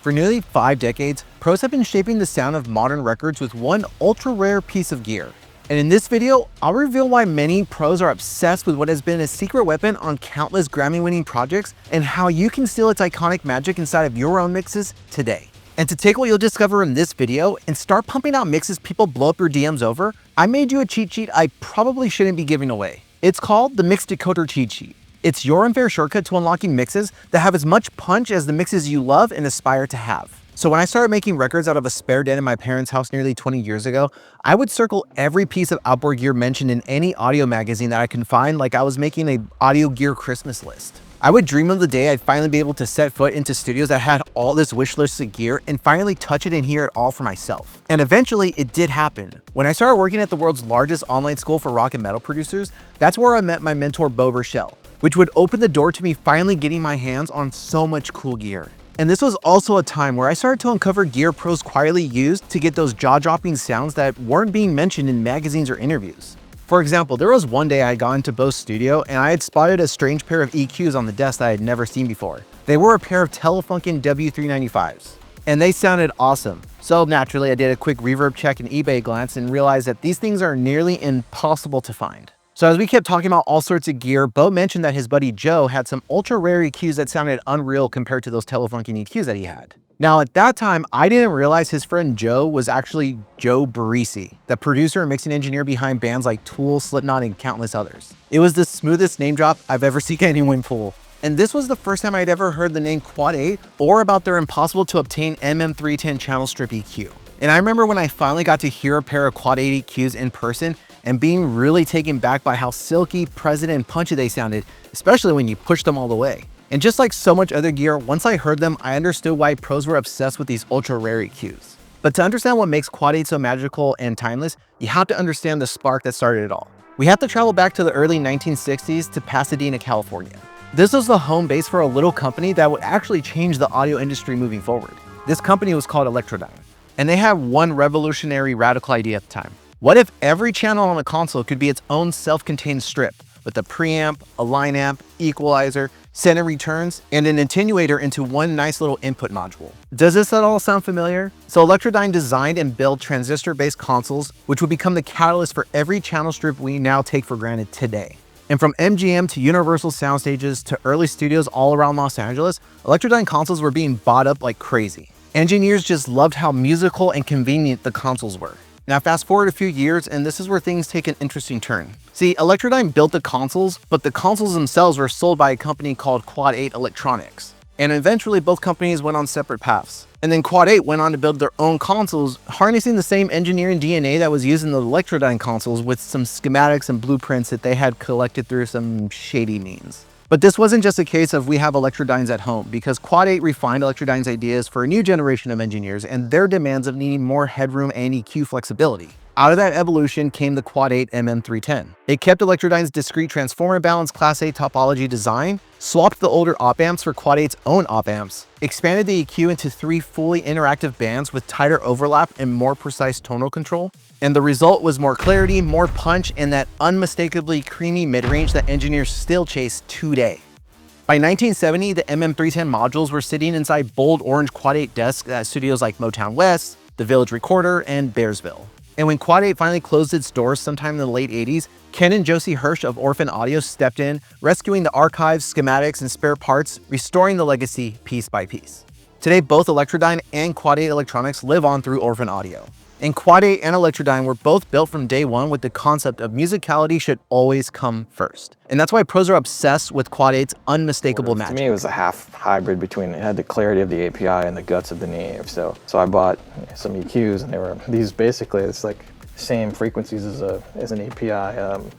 For nearly 5 decades, pros have been shaping the sound of modern records with one ultra-rare piece of gear. And in this video, I'll reveal why many pros are obsessed with what has been a secret weapon on countless Grammy-winning projects and how you can steal its iconic magic inside of your own mixes today. And to take what you'll discover in this video and start pumping out mixes people blow up your DMs over, I made you a cheat sheet I probably shouldn't be giving away. It's called the Mix Decoder Cheat Sheet. It's your unfair shortcut to unlocking mixes that have as much punch as the mixes you love and aspire to have. So when I started making records out of a spare den in my parents' house nearly 20 years ago, I would circle every piece of outboard gear mentioned in any audio magazine that I can find, like I was making an audio gear Christmas list. I would dream of the day I'd finally be able to set foot into studios that had all this wish list of gear and finally touch it and hear it all for myself. And eventually it did happen. When I started working at the world's largest online school for rock and metal producers, that's where I met my mentor Beau Rochelle, which would open the door to me finally getting my hands on so much cool gear. And this was also a time where I started to uncover gear pros quietly used to get those jaw-dropping sounds that weren't being mentioned in magazines or interviews. For example, there was one day I got into Beau's studio and I had spotted a strange pair of EQs on the desk that I had never seen before. They were a pair of Telefunken W395s, and they sounded awesome. So naturally, I did a quick reverb check and eBay glance and realized that these things are nearly impossible to find. So as we kept talking about all sorts of gear, Beau mentioned that his buddy Joe had some ultra rare EQs that sounded unreal compared to those Telefunken EQs that he had. Now at that time, I didn't realize his friend Joe was actually Joe Barresi, the producer and mixing engineer behind bands like Tool, Slipknot, and countless others. It was the smoothest name drop I've ever seen anyone pull. And this was the first time I'd ever heard the name Quad 8 or about their impossible to obtain MM310 channel strip EQ. And I remember when I finally got to hear a pair of Quad 8 EQs in person and being really taken back by how silky, present, and punchy they sounded, especially when you push them all the way. And just like so much other gear, once I heard them, I understood why pros were obsessed with these ultra rare EQs. But to understand what makes Quad 8 so magical and timeless, you have to understand the spark that started it all. We have to travel back to the early 1960s to Pasadena, California. This was the home base for a little company that would actually change the audio industry moving forward. This company was called Electrodyne, and they had one revolutionary radical idea at the time. What if every channel on a console could be its own self-contained strip with a preamp, a line amp, equalizer, center returns, and an attenuator into one nice little input module? Does this at all sound familiar? So Electrodyne designed and built transistor-based consoles, which would become the catalyst for every channel strip we now take for granted today. And from MGM to Universal Sound Stages to early studios all around Los Angeles, Electrodyne consoles were being bought up like crazy. Engineers just loved how musical and convenient the consoles were. Now fast forward a few years and this is where things take an interesting turn. See, Electrodyne built the consoles, but the consoles themselves were sold by a company called Quad 8 Electronics. And eventually both companies went on separate paths. And then Quad 8 went on to build their own consoles, harnessing the same engineering DNA that was used in the Electrodyne consoles with some schematics and blueprints that they had collected through some shady means. But this wasn't just a case of we have Electrodynes at home, because Quad 8 refined Electrodyne's ideas for a new generation of engineers and their demands of needing more headroom and EQ flexibility. Out of that evolution came the Quad 8 MM310. It kept Electrodyne's discrete transformer balanced Class A topology design, swapped the older op amps for Quad 8's own op amps, expanded the EQ into 3 fully interactive bands with tighter overlap and more precise tonal control. And the result was more clarity, more punch, and that unmistakably creamy mid-range that engineers still chase today. By 1970, the MM310 modules were sitting inside bold orange Quad 8 desks at studios like Motown West, The Village Recorder, and Bearsville. And when Quad 8 finally closed its doors sometime in the late 80s, Ken and Josie Hirsch of Orphan Audio stepped in, rescuing the archives, schematics, and spare parts, restoring the legacy piece by piece. Today, both Electrodyne and Quad 8 Electronics live on through Orphan Audio. And Quad 8 and Electrodyne were both built from day one with the concept of musicality should always come first. And that's why pros are obsessed with Quad 8's unmistakable magic. To me, it was a half hybrid between, it had the clarity of the API and the guts of the Neve. So I bought some EQs and they were, these basically, it's like same frequencies as an API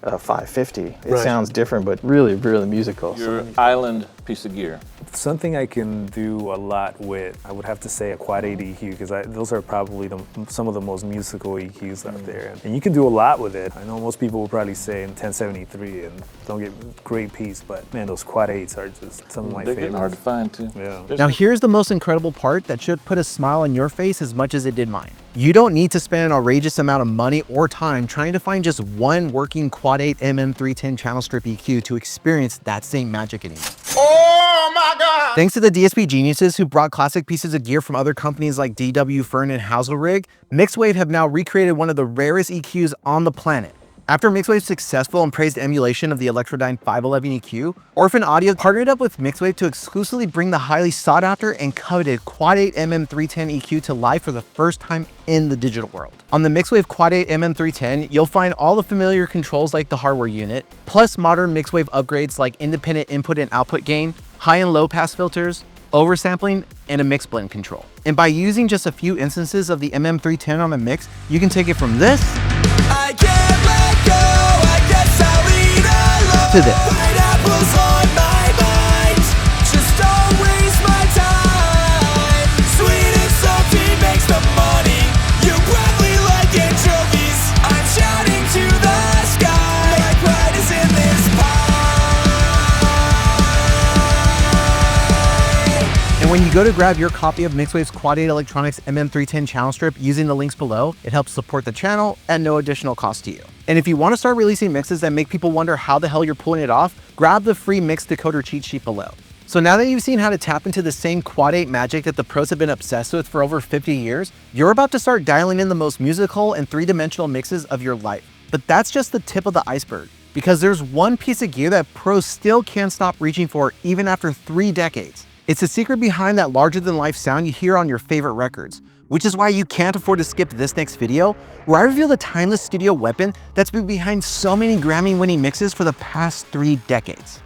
550. It Right. sounds different, but really, really musical. Your island piece of gear. Something I can do a lot with, I would have to say a Quad 8 EQ, because those are probably some of the most musical EQs out there. And you can do a lot with it. I know most people will probably say in 1073 and don't get great piece, but man, those Quad 8s are just some of my They're favorites. getting hard to find too. Yeah. Now here's the most incredible part that should put a smile on your face as much as it did mine. You don't need to spend an outrageous amount of money or time trying to find just one working Quad 8 MM310 channel strip EQ to experience that same magic anymore. Oh my Thanks to the DSP geniuses who brought classic pieces of gear from other companies like DW, Fern, and Hazelrig, Mixwave have now recreated one of the rarest EQs on the planet. After Mixwave's successful and praised emulation of the Electrodyne 511 EQ, Orphan Audio partnered up with Mixwave to exclusively bring the highly sought after and coveted Quad 8 MM310 EQ to life for the first time in the digital world. On the Mixwave Quad 8 MM310, you'll find all the familiar controls like the hardware unit, plus modern Mixwave upgrades like independent input and output gain, high and low pass filters, oversampling, and a mix blend control. And by using just a few instances of the MM310 on the mix, you can take it from this I can't let go, I guess I'll eat alone. to this. Pineapples on my mind, just don't waste my time. Sweet and salty makes the money, you probably like anchovies. I'm shouting to the sky, my pride is in this pie. And when you go to grab your copy of Mixwave's Quad 8 Electronics MM310 channel strip using the links below, it helps support the channel at no additional cost to you. And if you want to start releasing mixes that make people wonder how the hell you're pulling it off, grab the free mix decoder cheat sheet below. So now that you've seen how to tap into the same Quad 8 magic that the pros have been obsessed with for over 50 years, you're about to start dialing in the most musical and three-dimensional mixes of your life. But that's just the tip of the iceberg, because there's one piece of gear that pros still can't stop reaching for even after 3 decades. It's the secret behind that larger-than-life sound you hear on your favorite records, which is why you can't afford to skip this next video, where I reveal the timeless studio weapon that's been behind so many Grammy-winning mixes for the past 3 decades.